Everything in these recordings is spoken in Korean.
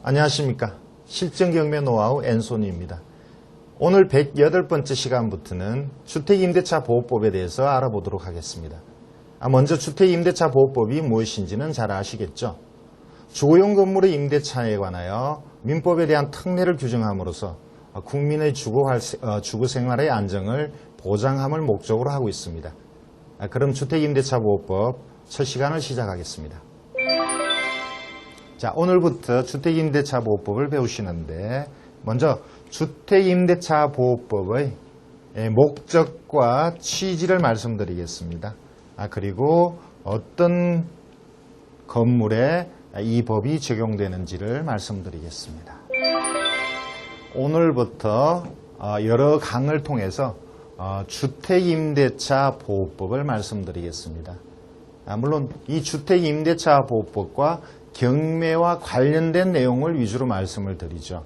안녕하십니까. 실전경매 노하우 앤소니입니다. 오늘 108번째 시간부터는 주택임대차보호법에 대해서 알아보도록 하겠습니다. 먼저 주택임대차보호법이 무엇인지는 잘 아시겠죠? 주거용 건물의 임대차에 관하여 민법에 대한 특례를 규정함으로써 국민의 주거생활의 안정을 보장함을 목적으로 하고 있습니다. 그럼 주택임대차보호법 첫 시간을 시작하겠습니다. 자, 오늘부터 주택임대차보호법을 배우시는데 먼저 주택임대차보호법의 목적과 취지를 말씀드리겠습니다. 그리고 어떤 건물에 이 법이 적용되는지를 말씀드리겠습니다. 오늘부터 여러 강을 통해서 주택임대차보호법을 말씀드리겠습니다. 물론 이 주택임대차보호법과 경매와 관련된 내용을 위주로 말씀을 드리죠.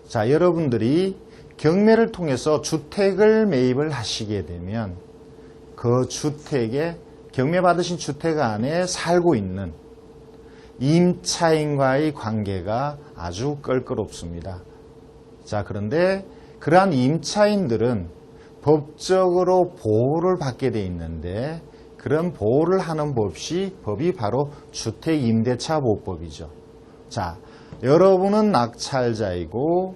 자, 여러분들이 경매를 통해서 주택을 매입을 하시게 되면 그 주택에 경매받으신 주택 안에 살고 있는 임차인과의 관계가 아주 껄끄럽습니다. 자, 그런데 그러한 임차인들은 법적으로 보호를 받게 돼 있는데 그런 보호를 하는 법이 바로 주택임대차보호법이죠. 자, 여러분은 낙찰자이고,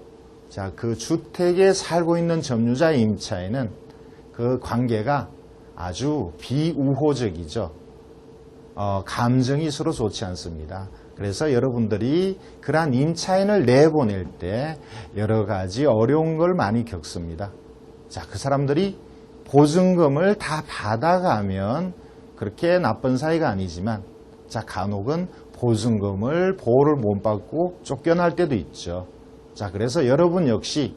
자, 그 주택에 살고 있는 점유자 임차인은 그 관계가 아주 비우호적이죠. 감정이 서로 좋지 않습니다. 그래서 여러분들이 그러한 임차인을 내보낼 때 여러 가지 어려운 걸 많이 겪습니다. 자, 그 사람들이 보증금을 다 받아가면 그렇게 나쁜 사이가 아니지만, 자, 간혹은 보증금을 보호를 못 받고 쫓겨날 때도 있죠. 자, 그래서 여러분 역시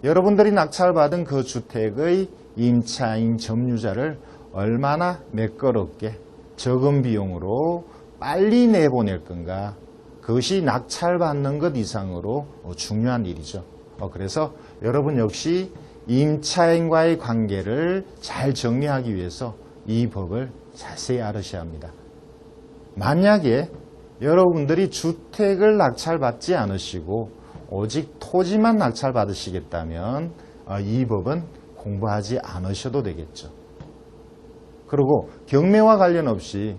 여러분들이 낙찰받은 그 주택의 임차인 점유자를 얼마나 매끄럽게 적은 비용으로 빨리 내보낼 건가, 그것이 낙찰받는 것 이상으로 중요한 일이죠. 그래서 여러분 역시 임차인과의 관계를 잘 정리하기 위해서 이 법을 자세히 알으셔야 합니다. 만약에 여러분들이 주택을 낙찰받지 않으시고 오직 토지만 낙찰받으시겠다면 이 법은 공부하지 않으셔도 되겠죠. 그리고 경매와 관련 없이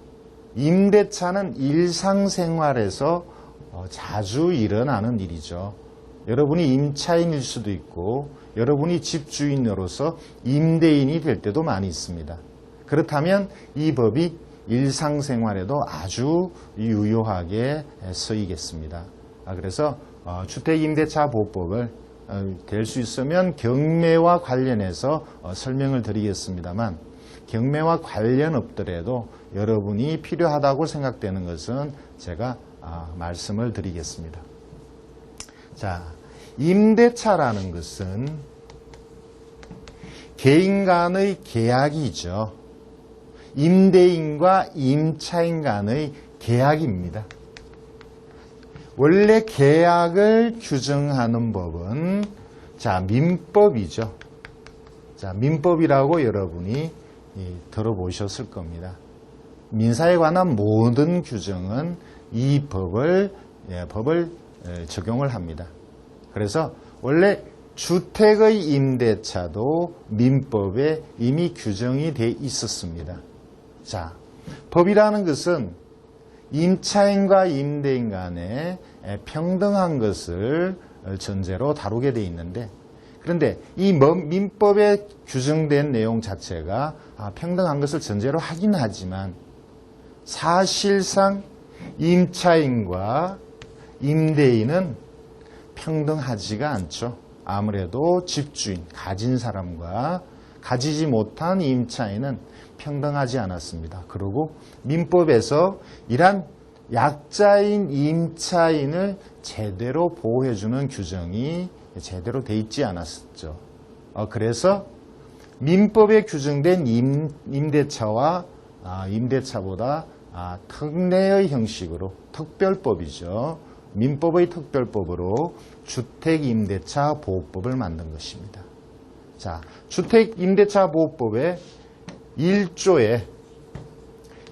임대차는 일상생활에서 자주 일어나는 일이죠. 여러분이 임차인일 수도 있고 여러분이 집주인으로서 임대인이 될 때도 많이 있습니다. 그렇다면 이 법이 일상생활에도 아주 유효하게 쓰이겠습니다. 그래서 주택임대차보호법을 될 수 있으면 경매와 관련해서 설명을 드리겠습니다만, 경매와 관련 없더라도 여러분이 필요하다고 생각되는 것은 제가 말씀을 드리겠습니다. 자, 임대차라는 것은 개인 간의 계약이죠. 임대인과 임차인 간의 계약입니다. 원래 계약을 규정하는 법은 민법이죠. 자, 민법이라고 여러분이 들어보셨을 겁니다. 민사에 관한 모든 규정은 이 법을 적용을 합니다. 그래서 원래 주택의 임대차도 민법에 이미 규정이 돼 있었습니다. 자, 법이라는 것은 임차인과 임대인 간에 평등한 것을 전제로 다루게 돼 있는데, 그런데 이 민법에 규정된 내용 자체가 평등한 것을 전제로 하긴 하지만 사실상 임차인과 임대인은 평등하지가 않죠. 아무래도 집주인, 가진 사람과 가지지 못한 임차인은 평등하지 않았습니다. 그리고 민법에서 이러한 약자인 임차인을 제대로 보호해주는 규정이 제대로 돼 있지 않았죠. 그래서 민법에 규정된 임대차와 임대차보다 특례의 형식으로 특별법이죠. 민법의 특별법으로 주택임대차보호법을 만든 것입니다. 자, 주택임대차보호법의 1조에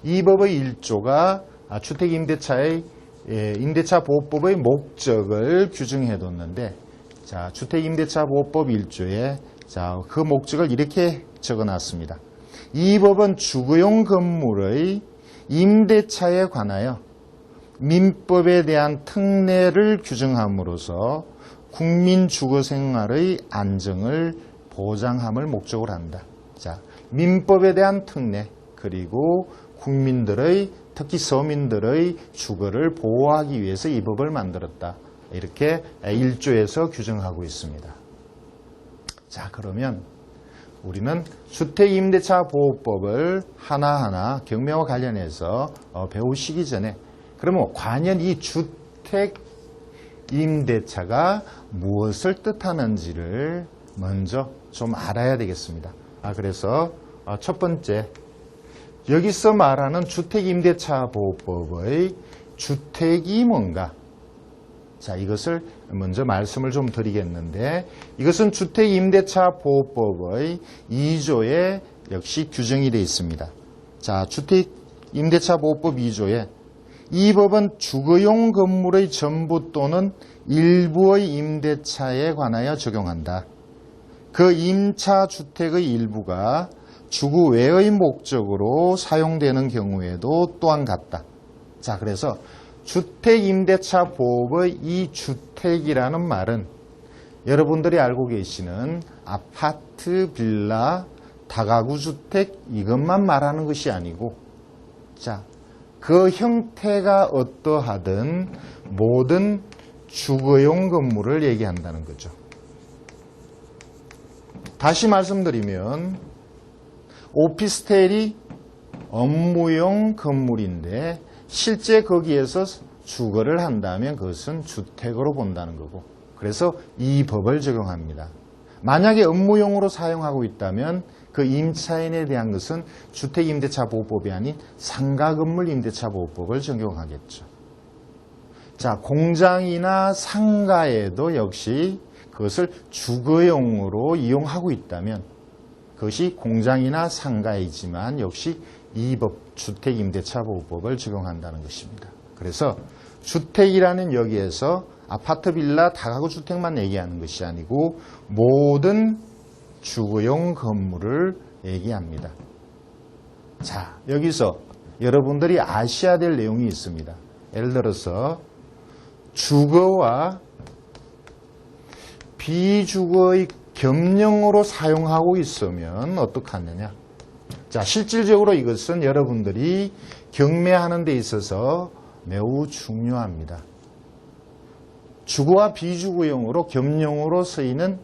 이 법의 1조가 주택임대차의 임대차 보호법의 목적을 규정해 뒀는데, 자, 주택임대차 보호법 1조에 자, 그 목적을 이렇게 적어 놨습니다. 이 법은 주거용 건물의 임대차에 관하여 민법에 대한 특례를 규정함으로써 국민 주거 생활의 안정을 보장함을 목적으로 한다. 자, 민법에 대한 특례, 그리고 국민들의, 특히 서민들의 주거를 보호하기 위해서 이 법을 만들었다. 이렇게 1조에서 규정하고 있습니다. 자, 그러면 우리는 주택임대차 보호법을 하나하나 경매와 관련해서 배우시기 전에, 그러면 과연 이 주택임대차가 무엇을 뜻하는지를 먼저 좀 알아야 되겠습니다. 그래서 첫 번째, 여기서 말하는 주택임대차 보호법의 주택이 뭔가? 자, 이것을 먼저 말씀을 좀 드리겠는데, 이것은 주택임대차 보호법의 2조에 역시 규정이 되어 있습니다. 자, 주택임대차 보호법 2조에 이 법은 주거용 건물의 전부 또는 일부의 임대차에 관하여 적용한다. 그 임차 주택의 일부가 주거 외의 목적으로 사용되는 경우에도 또한 같다. 자, 그래서 주택임대차 보호법의 이 주택이라는 말은 여러분들이 알고 계시는 아파트, 빌라, 다가구 주택 이것만 말하는 것이 아니고, 자, 그 형태가 어떠하든 모든 주거용 건물을 얘기한다는 거죠. 다시 말씀드리면 오피스텔이 업무용 건물인데 실제 거기에서 주거를 한다면 그것은 주택으로 본다는 거고, 그래서 이 법을 적용합니다. 만약에 업무용으로 사용하고 있다면 그 임차인에 대한 것은 주택임대차보호법이 아닌 상가건물임대차보호법을 적용하겠죠. 자, 공장이나 상가에도 역시 그것을 주거용으로 이용하고 있다면 그것이 공장이나 상가이지만 역시 이 법, 주택임대차보호법을 적용한다는 것입니다. 그래서 주택이라는 여기에서 아파트, 빌라, 다가구 주택만 얘기하는 것이 아니고 모든 주거용 건물을 얘기합니다. 자, 여기서 여러분들이 아셔야 될 내용이 있습니다. 예를 들어서 주거와 비주거의 겸용으로 사용하고 있으면 어떻게 하느냐. 자, 실질적으로 이것은 여러분들이 경매하는 데 있어서 매우 중요합니다. 주거와 비주거용으로 겸용으로 쓰이는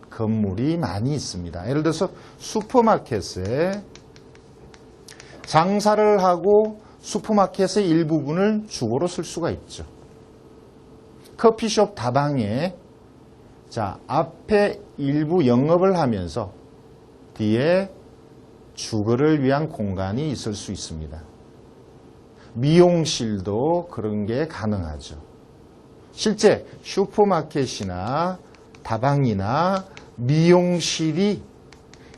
건물이 많이 있습니다. 예를 들어서 슈퍼마켓에 장사를 하고 슈퍼마켓의 일부분을 주거로 쓸 수가 있죠. 커피숍 다방에 자, 앞에 일부 영업을 하면서 뒤에 주거를 위한 공간이 있을 수 있습니다. 미용실도 그런 게 가능하죠. 실제 슈퍼마켓이나 다방이나 미용실이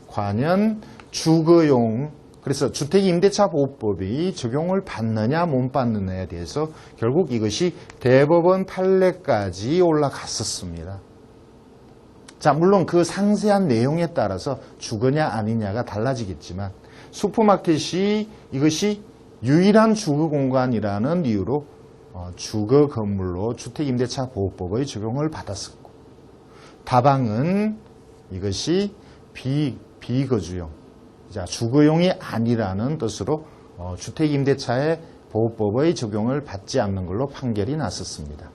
과연 주거용, 그래서 주택임대차보호법이 적용을 받느냐 못 받느냐에 대해서 결국 이것이 대법원 판례까지 올라갔었습니다. 자, 물론 그 상세한 내용에 따라서 주거냐 아니냐가 달라지겠지만 슈퍼마켓이 이것이 유일한 주거 공간이라는 이유로 주거 건물로 주택임대차보호법의 적용을 받았었고, 다방은 이것이 비거주용, 자, 주거용이 아니라는 뜻으로 주택임대차의 보호법의 적용을 받지 않는 걸로 판결이 났었습니다.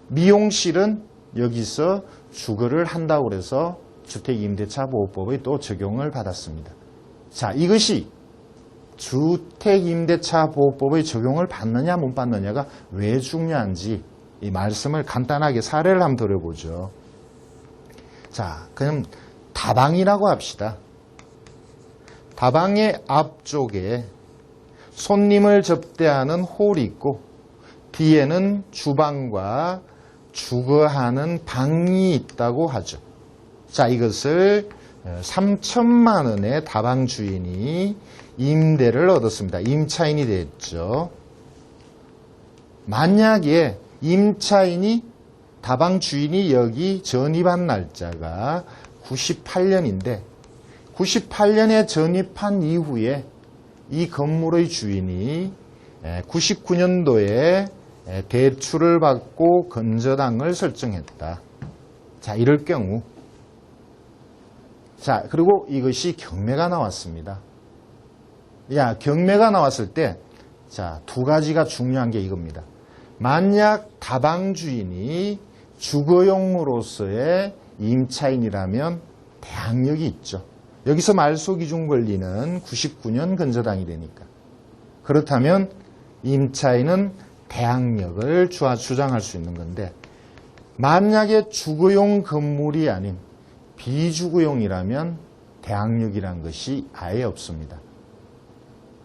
미용실은 여기서 주거를 한다고 해서 주택임대차보호법의 또 적용을 받았습니다. 자, 이것이 주택임대차보호법의 적용을 받느냐 못 받느냐가 왜 중요한지 이 말씀을 간단하게 사례를 한번 들어보죠. 자, 그럼 다방이라고 합시다. 다방의 앞쪽에 손님을 접대하는 홀이 있고 뒤에는 주방과 주거하는 방이 있다고 하죠. 자, 이것을 3천만 원의 다방 주인이 임대를 얻었습니다. 임차인이 됐죠. 만약에 임차인이 다방 주인이 여기 전입한 날짜가 98년인데 98년에 전입한 이후에 이 건물의 주인이 99년도에 대출을 받고 건저당을 설정했다. 자, 이럴 경우 자, 그리고 이것이 경매가 나왔습니다. 경매가 나왔을 때 자, 두 가지가 중요한 게 이겁니다. 만약 다방 주인이 주거용으로서의 임차인이라면 대항력이 있죠. 여기서 말소기준 권리는 99년 건저당이 되니까. 그렇다면 임차인은 대항력을 주장할 수 있는 건데 만약에 주거용 건물이 아닌 비주거용이라면 대항력이라는 것이 아예 없습니다.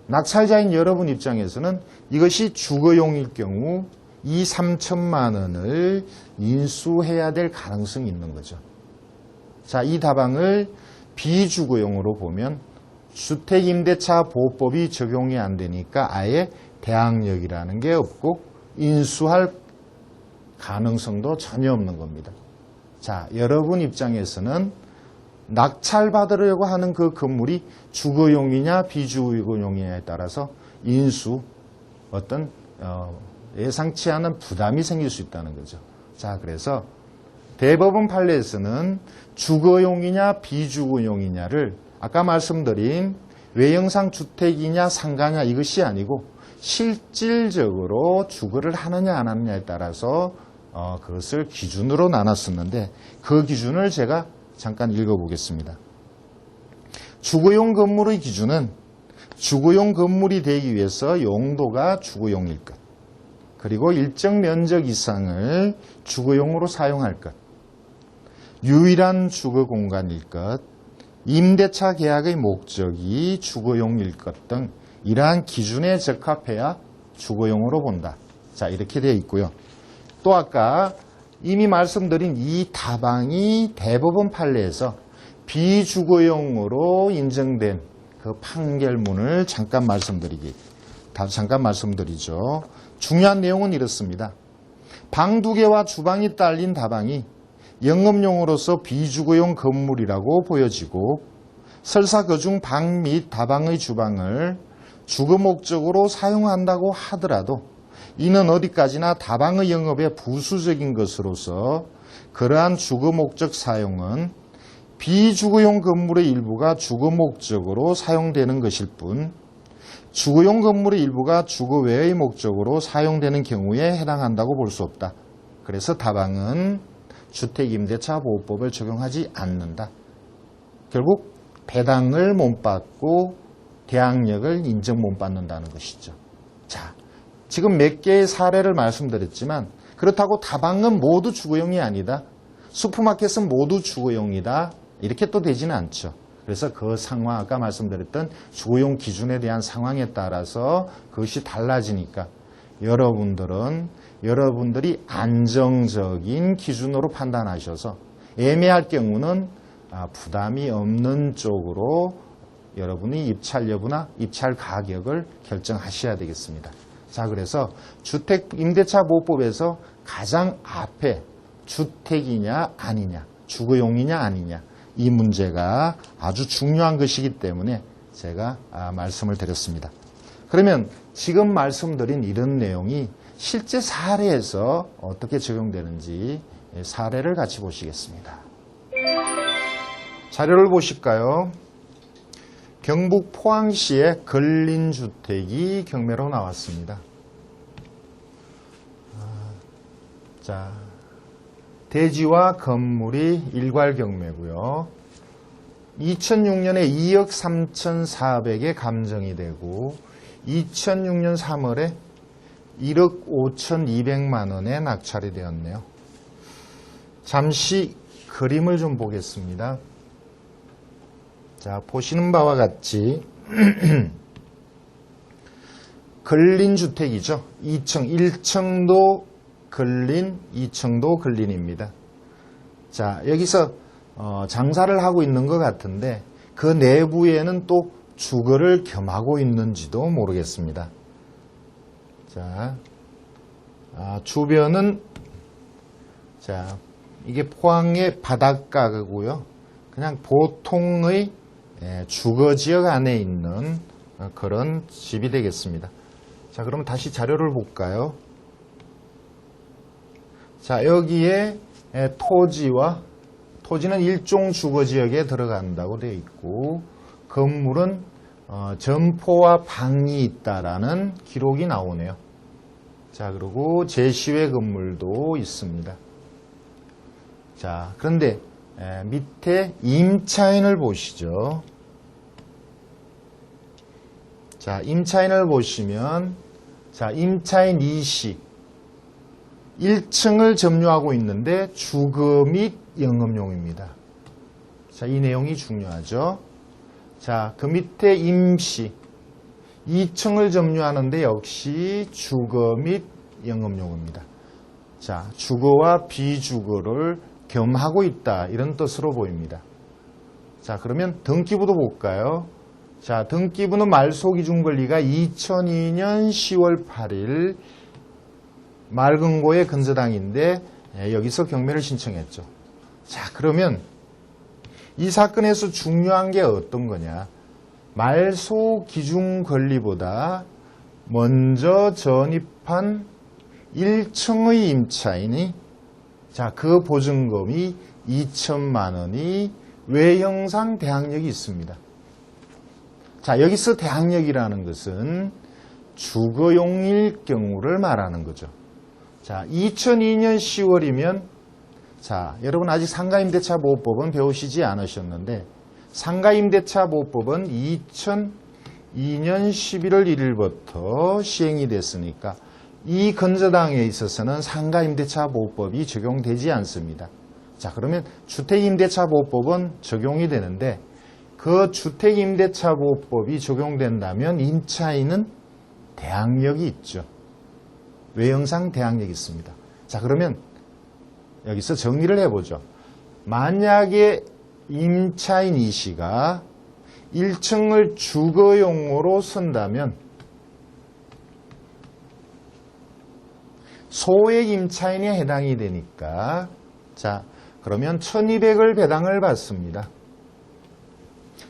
낙찰자인 여러분 입장에서는 이것이 주거용일 경우 2, 3천만 원을 인수해야 될 가능성이 있는 거죠. 자, 이 다방을 비주거용으로 보면 주택임대차 보호법이 적용이 안 되니까 아예 대항력이라는 게 없고 인수할 가능성도 전혀 없는 겁니다. 자, 여러분 입장에서는 낙찰받으려고 하는 그 건물이 주거용이냐 비주거용이냐에 따라서 인수 어떤 예상치 않은 부담이 생길 수 있다는 거죠. 자, 그래서 대법원 판례에서는 주거용이냐 비주거용이냐를 아까 말씀드린 외형상 주택이냐 상가냐 이것이 아니고 실질적으로 주거를 하느냐 안 하느냐에 따라서 그것을 기준으로 나눴었는데 그 기준을 제가 잠깐 읽어보겠습니다. 주거용 건물의 기준은 주거용 건물이 되기 위해서 용도가 주거용일 것, 그리고 일정 면적 이상을 주거용으로 사용할 것, 유일한 주거 공간일 것, 임대차 계약의 목적이 주거용일 것 등 이러한 기준에 적합해야 주거용으로 본다. 자, 이렇게 되어 있고요. 또 아까 이미 말씀드린 이 다방이 대법원 판례에서 비주거용으로 인정된 그 판결문을 잠깐 말씀드리죠. 중요한 내용은 이렇습니다. 방 2개와 주방이 딸린 다방이 영업용으로서 비주거용 건물이라고 보여지고 설사 그중 방 및 다방의 주방을 주거 목적으로 사용한다고 하더라도 이는 어디까지나 다방의 영업에 부수적인 것으로서 그러한 주거 목적 사용은 비주거용 건물의 일부가 주거 목적으로 사용되는 것일 뿐 주거용 건물의 일부가 주거 외의 목적으로 사용되는 경우에 해당한다고 볼 수 없다. 그래서 다방은 주택임대차보호법을 적용하지 않는다. 결국 배당을 못 받고 대항력을 인정 못 받는다는 것이죠. 자, 지금 몇 개의 사례를 말씀드렸지만 그렇다고 다방은 모두 주거용이 아니다. 슈퍼마켓은 모두 주거용이다. 이렇게 또 되지는 않죠. 그래서 그 상황, 아까 말씀드렸던 주거용 기준에 대한 상황에 따라서 그것이 달라지니까 여러분들이 안정적인 기준으로 판단하셔서 애매할 경우는 부담이 없는 쪽으로 여러분이 입찰 여부나 입찰 가격을 결정하셔야 되겠습니다. 자, 그래서 주택임대차보호법에서 가장 앞에 주택이냐 아니냐, 주거용이냐 아니냐 이 문제가 아주 중요한 것이기 때문에 제가 말씀을 드렸습니다. 그러면 지금 말씀드린 이런 내용이 실제 사례에서 어떻게 적용되는지 사례를 같이 보시겠습니다. 자료를 보실까요? 경북 포항시의 근린주택이 경매로 나왔습니다. 자, 대지와 건물이 일괄 경매고요. 2006년에 2억 3,400에 감정이 되고 2006년 3월에 1억 5,200만 원에 낙찰이 되었네요. 잠시 그림을 좀 보겠습니다. 자, 보시는 바와 같이 근린주택이죠. 2층, 1층도 근린, 2층도 근린입니다. 자, 여기서 장사를 하고 있는 것 같은데 그 내부에는 또 주거를 겸하고 있는지도 모르겠습니다. 자, 주변은 자 이게 포항의 바닷가고요. 그냥 보통의 주거지역 안에 있는 그런 집이 되겠습니다. 자, 그럼 다시 자료를 볼까요? 자, 여기에 토지는 일종 주거지역에 들어간다고 되어 있고, 건물은 점포와 방이 있다라는 기록이 나오네요. 자, 그리고 제시외 건물도 있습니다. 자, 그런데 밑에 임차인을 보시죠. 자, 임차인을 보시면, 자, 임차인 이씨 1층을 점유하고 있는데 주거 및 영업용입니다. 자, 이 내용이 중요하죠. 자, 그 밑에 임씨 2층을 점유하는데 역시 주거 및 영업용입니다. 자, 주거와 비주거를 겸하고 있다, 이런 뜻으로 보입니다. 자, 그러면 등기부도 볼까요? 자, 등기부는 말소기준권리가 2002년 10월 8일 말금고의 근저당인데 여기서 경매를 신청했죠. 자, 그러면 이 사건에서 중요한 게 어떤 거냐? 말소기준권리보다 먼저 전입한 1층의 임차인이 자, 그 보증금이 2천만 원이 외형상 대항력이 있습니다. 자, 여기서 대항력이라는 것은 주거용일 경우를 말하는 거죠. 자, 2002년 10월이면 자, 여러분 아직 상가임대차보호법은 배우시지 않으셨는데 상가임대차보호법은 2002년 11월 1일부터 시행이 됐으니까 이 건저당에 있어서는 상가임대차보호법이 적용되지 않습니다. 자, 그러면 주택임대차보호법은 적용이 되는데 그 주택임대차보호법이 적용된다면 임차인은 대항력이 있죠. 외형상 대항력이 있습니다. 자, 그러면 여기서 정리를 해보죠. 만약에 임차인 이 씨가 1층을 주거용으로 쓴다면 소액 임차인이 해당이 되니까 자, 그러면 1200을 배당을 받습니다.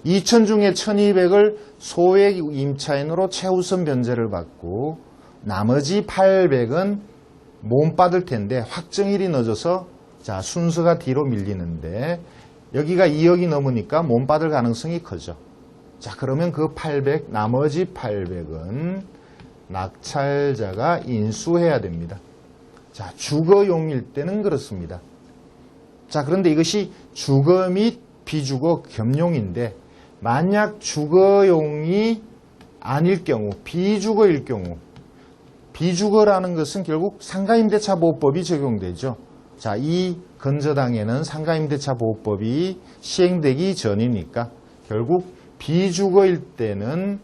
2000 중에 1200을 소액 임차인으로 최우선 변제를 받고 나머지 800은 못 받을 텐데 확정일이 늦어서 자, 순서가 뒤로 밀리는데 여기가 2억이 넘으니까 못 받을 가능성이 크죠. 자, 그러면 그 800, 나머지 800은 낙찰자가 인수해야 됩니다. 자, 주거용일 때는 그렇습니다. 자, 그런데 이것이 주거 및 비주거 겸용인데 만약 주거용이 아닐 경우, 비주거일 경우, 비주거라는 것은 결국 상가임대차보호법이 적용되죠. 자, 이 건저당에는 상가임대차보호법이 시행되기 전이니까 결국 비주거일 때는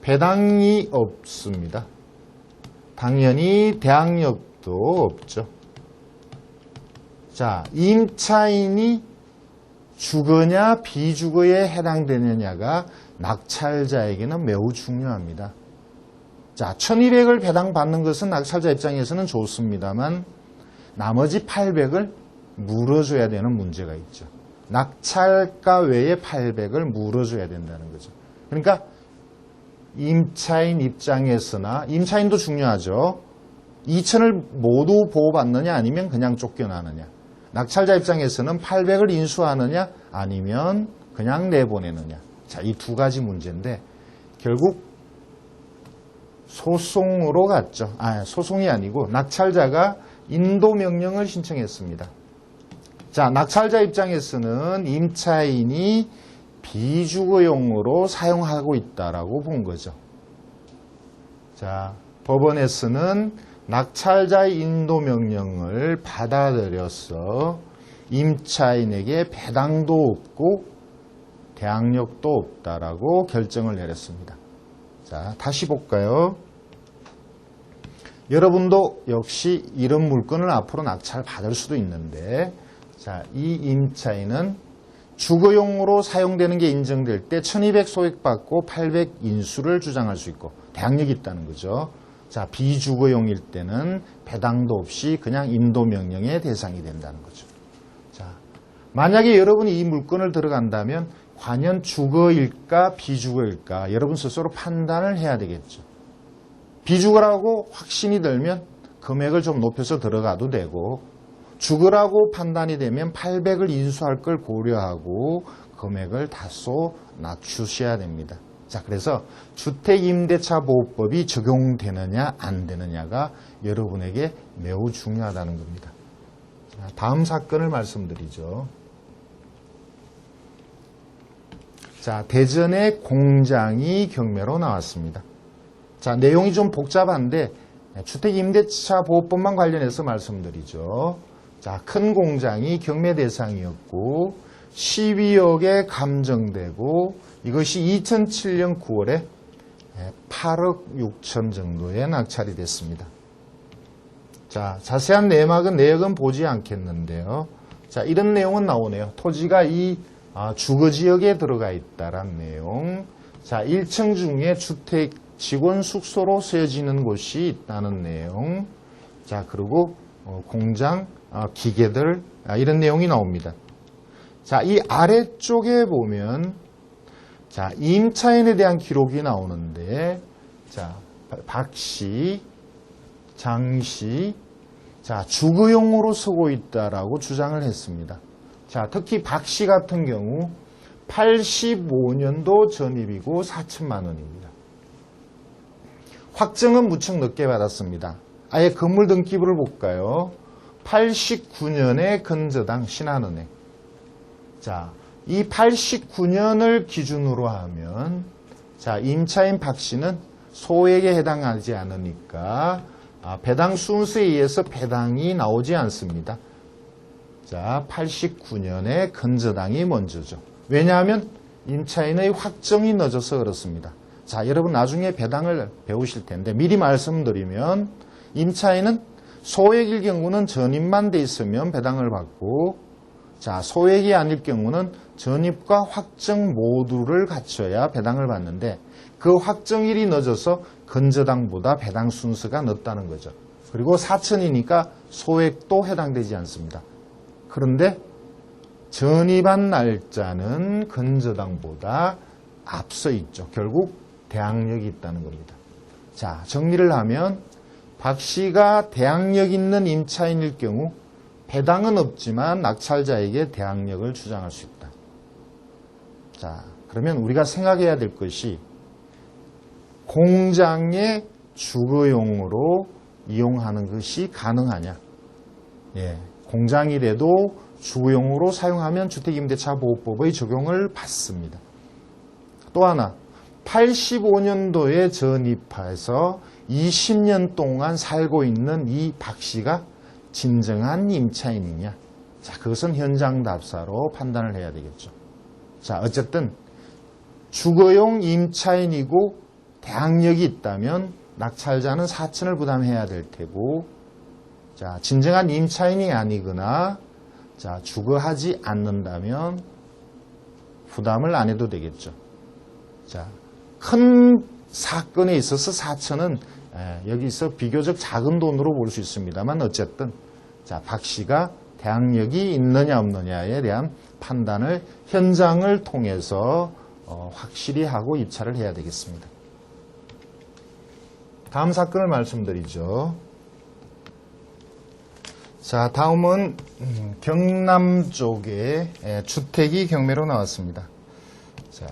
배당이 없습니다. 당연히 대항력도 없죠. 자, 임차인이 주거냐 비주거에 해당되느냐가 낙찰자에게는 매우 중요합니다. 자, 1200을 배당받는 것은 낙찰자 입장에서는 좋습니다만 나머지 800을 물어줘야 되는 문제가 있죠. 낙찰가 외에 800을 물어줘야 된다는 거죠. 그러니까 임차인 입장에서나 임차인도 중요하죠. 2000을 모두 보호받느냐 아니면 그냥 쫓겨나느냐. 낙찰자 입장에서는 800을 인수하느냐 아니면 그냥 내보내느냐. 자, 이 두 가지 문제인데 결국 소송으로 갔죠. 소송이 아니고 낙찰자가 인도명령을 신청했습니다. 자, 낙찰자 입장에서는 임차인이 비주거용으로 사용하고 있다라고 본 거죠. 자, 법원에서는 낙찰자의 인도명령을 받아들여서 임차인에게 배당도 없고 대항력도 없다라고 결정을 내렸습니다. 자, 다시 볼까요? 여러분도 역시 이런 물건을 앞으로 낙찰 받을 수도 있는데 자, 이 임차인은 주거용으로 사용되는 게 인정될 때 1200 소액받고 800 인수를 주장할 수 있고 대항력이 있다는 거죠. 자, 비주거용일 때는 배당도 없이 그냥 인도 명령의 대상이 된다는 거죠. 자, 만약에 여러분이 이 물건을 들어간다면 과연 주거일까 비주거일까 여러분 스스로 판단을 해야 되겠죠. 비주거라고 확신이 들면 금액을 좀 높여서 들어가도 되고, 주거라고 판단이 되면 800을 인수할 걸 고려하고 금액을 다소 낮추셔야 됩니다. 자, 그래서 주택임대차보호법이 적용되느냐 안 되느냐가 여러분에게 매우 중요하다는 겁니다. 자, 다음 사건을 말씀드리죠. 자, 대전의 공장이 경매로 나왔습니다. 자, 내용이 좀 복잡한데 주택임대차보호법만 관련해서 말씀드리죠. 자, 큰 공장이 경매 대상이었고 12억에 감정되고 이것이 2007년 9월에 8억 6천 정도에 낙찰이 됐습니다. 자, 자세한 내역은 보지 않겠는데요. 자, 이런 내용은 나오네요. 토지가 이 주거지역에 들어가 있다란 내용. 자, 1층 중에 주택 직원 숙소로 쓰여지는 곳이 있다는 내용. 자, 그리고 공장, 기계들, 이런 내용이 나옵니다. 자, 이 아래쪽에 보면, 자, 임차인에 대한 기록이 나오는데, 자, 박씨, 장씨, 자, 주거용으로 쓰고 있다라고 주장을 했습니다. 자, 특히 박씨 같은 경우 85년도 전입이고 4천만 원입니다. 확정은 무척 늦게 받았습니다. 아예 건물 등기부를 볼까요? 89년에 건저당 신한은행. 자, 이 89년을 기준으로 하면, 자, 임차인 박 씨는 소액에 해당하지 않으니까 배당 순서에 의해서 배당이 나오지 않습니다. 자, 89년에 건저당이 먼저죠. 왜냐하면 임차인의 확정이 늦어서 그렇습니다. 자, 여러분 나중에 배당을 배우실 텐데 미리 말씀드리면, 임차인은 소액일 경우는 전입만 돼 있으면 배당을 받고, 자, 소액이 아닐 경우는 전입과 확정 모두를 갖춰야 배당을 받는데, 그 확정일이 늦어서 건저당보다 배당 순서가 늦다는 거죠. 그리고 4천이니까 소액도 해당되지 않습니다. 그런데 전입한 날짜는 건저당보다 앞서 있죠. 결국 대항력이 있다는 겁니다. 자, 정리를 하면 박 씨가 대항력 있는 임차인일 경우 배당은 없지만 낙찰자에게 대항력을 주장할 수 있다. 자, 그러면 우리가 생각해야 될 것이, 공장의 주거용으로 이용하는 것이 가능하냐? 예, 공장이라도 주거용으로 사용하면 주택임대차보호법의 적용을 받습니다. 또 하나, 85년도에 전입해서 20년 동안 살고 있는 이 박 씨가 진정한 임차인이냐? 자, 그것은 현장 답사로 판단을 해야 되겠죠. 자, 어쨌든 주거용 임차인이고 대항력이 있다면 낙찰자는 4천을 부담해야 될 테고, 자, 진정한 임차인이 아니거나, 자, 주거하지 않는다면 부담을 안 해도 되겠죠. 자, 큰 사건에 있어서 4천은 여기서 비교적 작은 돈으로 볼 수 있습니다만, 어쨌든 자, 박 씨가 대항력이 있느냐 없느냐에 대한 판단을 현장을 통해서 확실히 하고 입찰을 해야 되겠습니다. 다음 사건을 말씀드리죠. 자, 다음은 경남 쪽에 주택이 경매로 나왔습니다. 자,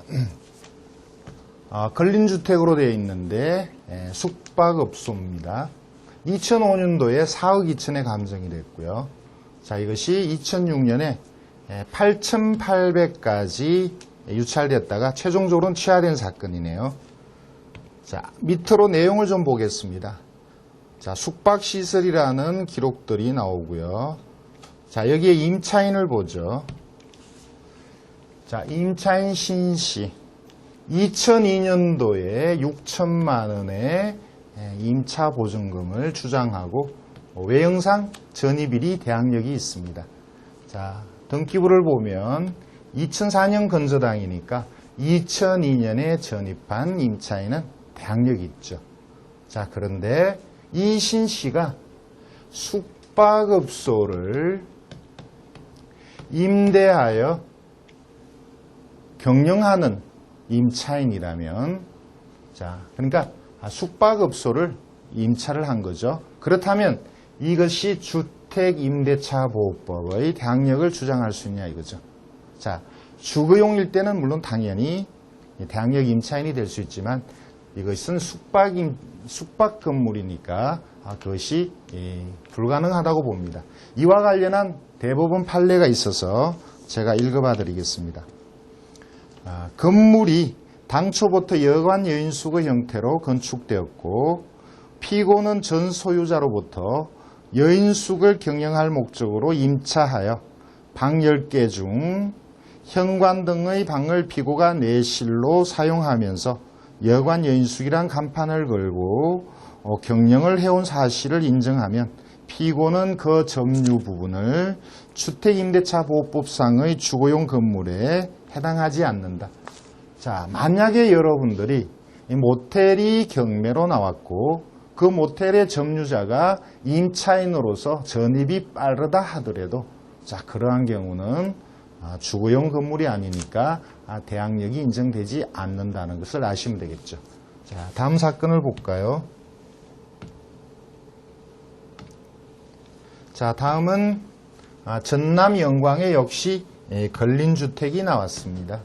근린주택으로 되어 있는데 숙박업소입니다. 2005년도에 4억 2천에 감정이 됐고요. 자, 이것이 2006년에 8,800까지 유찰됐다가 최종적으로는 취하된 사건이네요. 자, 밑으로 내용을 좀 보겠습니다. 자, 숙박시설이라는 기록들이 나오고요. 자, 여기에 임차인을 보죠. 자, 임차인 신씨. 2002년도에 6천만 원의 임차 보증금을 주장하고 외형상 전입일이 대항력이 있습니다. 자, 등기부를 보면 2004년 건저당이니까 2002년에 전입한 임차인은 대항력이 있죠. 자, 그런데 이 신 씨가 숙박업소를 임대하여 경영하는 임차인이라면, 자, 그러니까 숙박업소를 임차를 한 거죠. 그렇다면 이것이 주택임대차보호법의 대항력을 주장할 수 있냐 이거죠. 자, 주거용일 때는 물론 당연히 대항력 임차인이 될 수 있지만 이것은 숙박 건물이니까 그것이 불가능하다고 봅니다. 이와 관련한 대법원 판례가 있어서 제가 읽어봐 드리겠습니다. 건물이 당초부터 여관 여인숙의 형태로 건축되었고 피고는 전 소유자로부터 여인숙을 경영할 목적으로 임차하여 방 10개 중 현관 등의 방을 피고가 내실로 사용하면서 여관 여인숙이란 간판을 걸고 경영을 해온 사실을 인정하면 피고는 그 점유 부분을 주택임대차보호법상의 주거용 건물에 해당하지 않는다. 자, 만약에 여러분들이 모텔이 경매로 나왔고 그 모텔의 점유자가 임차인으로서 전입이 빠르다 하더라도, 자, 그러한 경우는 주거용 건물이 아니니까 대항력이 인정되지 않는다는 것을 아시면 되겠죠. 자, 다음 사건을 볼까요? 자, 다음은 전남 영광에 역시 근린주택이 나왔습니다.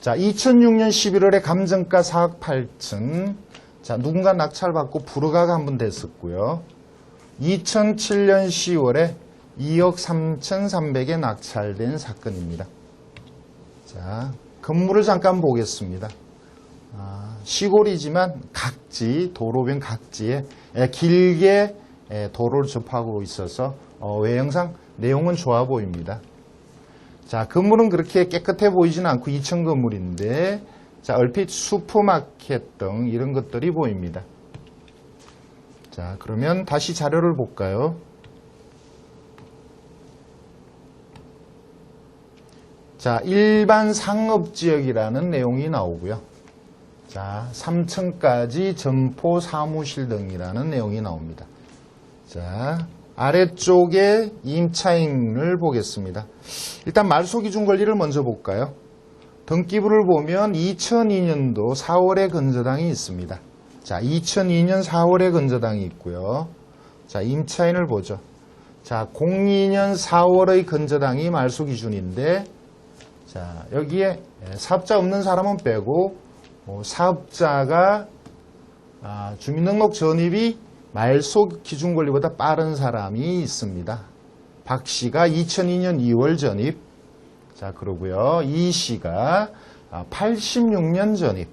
자, 2006년 11월에 감정가 4억 8천. 자, 누군가 낙찰받고 불허가가 한 번 됐었고요. 2007년 10월에 2억 3,300에 낙찰된 사건입니다. 자, 건물을 잠깐 보겠습니다. 시골이지만 각지, 도로변 각지에 길게 도로를 접하고 있어서 외형상 내용은 좋아 보입니다. 자, 건물은 그렇게 깨끗해 보이지는 않고 2층 건물인데, 자, 얼핏 슈퍼마켓 등 이런 것들이 보입니다. 자, 그러면 다시 자료를 볼까요? 자, 일반 상업지역이라는 내용이 나오고요. 자, 3층까지 점포 사무실 등이라는 내용이 나옵니다. 자, 아래쪽에 임차인을 보겠습니다. 일단 말소기준 권리를 먼저 볼까요? 등기부를 보면 2002년도 4월에 건저당이 있습니다. 자, 2002년 4월에 건저당이 있고요. 자, 임차인을 보죠. 자, 02년 4월의 건저당이 말소기준인데, 자, 여기에 사업자 없는 사람은 빼고 사업자가 주민등록 전입이 말소 기준 권리보다 빠른 사람이 있습니다. 박 씨가 2002년 2월 전입. 자, 그러고요. 이 씨가 86년 전입.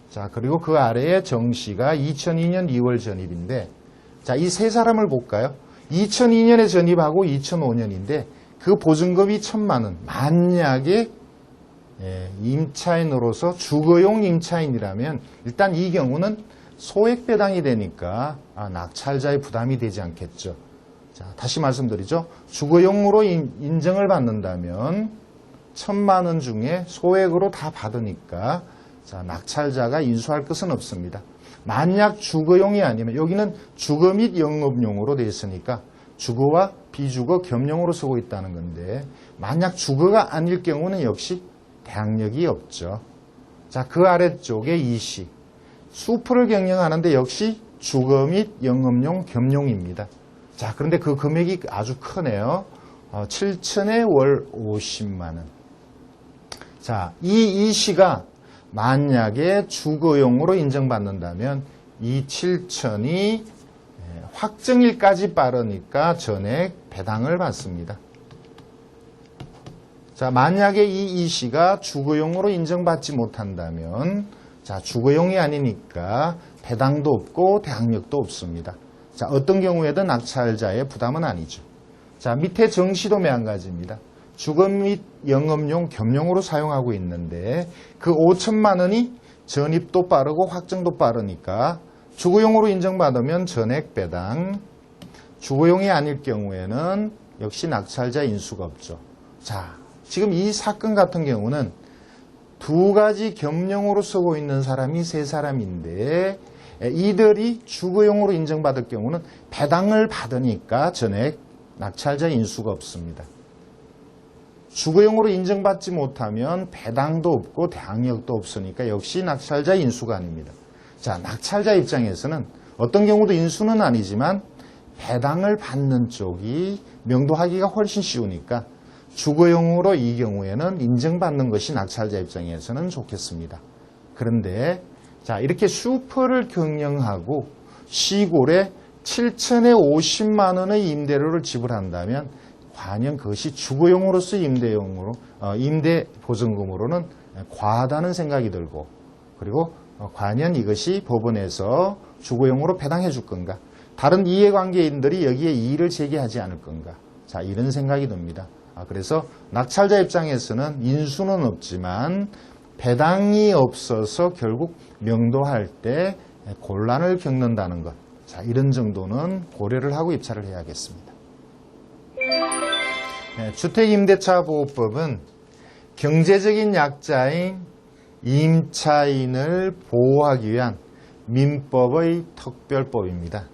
자, 그리고 그 아래에 정 씨가 2002년 2월 전입인데, 자, 이 세 사람을 볼까요? 2002년에 전입하고 2005년인데 그 보증금이 1,000만 원. 만약에 임차인으로서 주거용 임차인이라면 일단 이 경우는 소액 배당이 되니까 낙찰자의 부담이 되지 않겠죠. 자, 다시 말씀드리죠. 주거용으로 인정을 받는다면 1,000만 원 중에 소액으로 다 받으니까, 자, 낙찰자가 인수할 것은 없습니다. 만약 주거용이 아니면, 여기는 주거 및 영업용으로 되어 있으니까 주거와 비주거 겸용으로 쓰고 있다는 건데, 만약 주거가 아닐 경우는 역시 대항력이 없죠. 자, 그 아래쪽에 이 씨. 수프를 경영하는데 역시 주거 및 영업용 겸용입니다. 자, 그런데 그 금액이 아주 크네요. 7천에 월 50만 원. 자, 이 씨가 만약에 주거용으로 인정받는다면 이 7천이 확정일까지 빠르니까 전액 배당을 받습니다. 자, 만약에 이 씨가 주거용으로 인정받지 못한다면, 자, 주거용이 아니니까 배당도 없고 대항력도 없습니다. 자, 어떤 경우에든 낙찰자의 부담은 아니죠. 자, 밑에 정시도 매한가지입니다. 주거 및 영업용 겸용으로 사용하고 있는데 그 5천만 원이 전입도 빠르고 확정도 빠르니까 주거용으로 인정받으면 전액 배당, 주거용이 아닐 경우에는 역시 낙찰자 인수가 없죠. 자, 지금 이 사건 같은 경우는 두 가지 겸용으로 쓰고 있는 사람이 세 사람인데 이들이 주거용으로 인정받을 경우는 배당을 받으니까 전액 낙찰자 인수가 없습니다. 주거용으로 인정받지 못하면 배당도 없고 대항력도 없으니까 역시 낙찰자 인수가 아닙니다. 자, 낙찰자 입장에서는 어떤 경우도 인수는 아니지만 배당을 받는 쪽이 명도하기가 훨씬 쉬우니까 주거용으로 이 경우에는 인정받는 것이 낙찰자 입장에서는 좋겠습니다. 그런데 자, 이렇게 슈퍼를 경영하고 시골에 7천에 50만 원의 임대료를 지불한다면 과연 그것이 주거용으로서 임대 보증금으로는 과하다는 생각이 들고, 그리고 과연 이것이 법원에서 주거용으로 배당해 줄 건가? 다른 이해관계인들이 여기에 이의를 제기하지 않을 건가? 자, 이런 생각이 듭니다. 그래서 낙찰자 입장에서는 인수는 없지만 배당이 없어서 결국 명도할 때 곤란을 겪는다는 것. 자, 이런 정도는 고려를 하고 입찰을 해야겠습니다. 주택임대차보호법은 경제적인 약자인 임차인을 보호하기 위한 민법의 특별법입니다.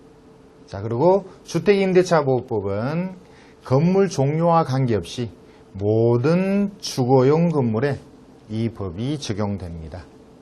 자, 그리고 주택임대차보호법은 건물 종류와 관계없이 모든 주거용 건물에 이 법이 적용됩니다.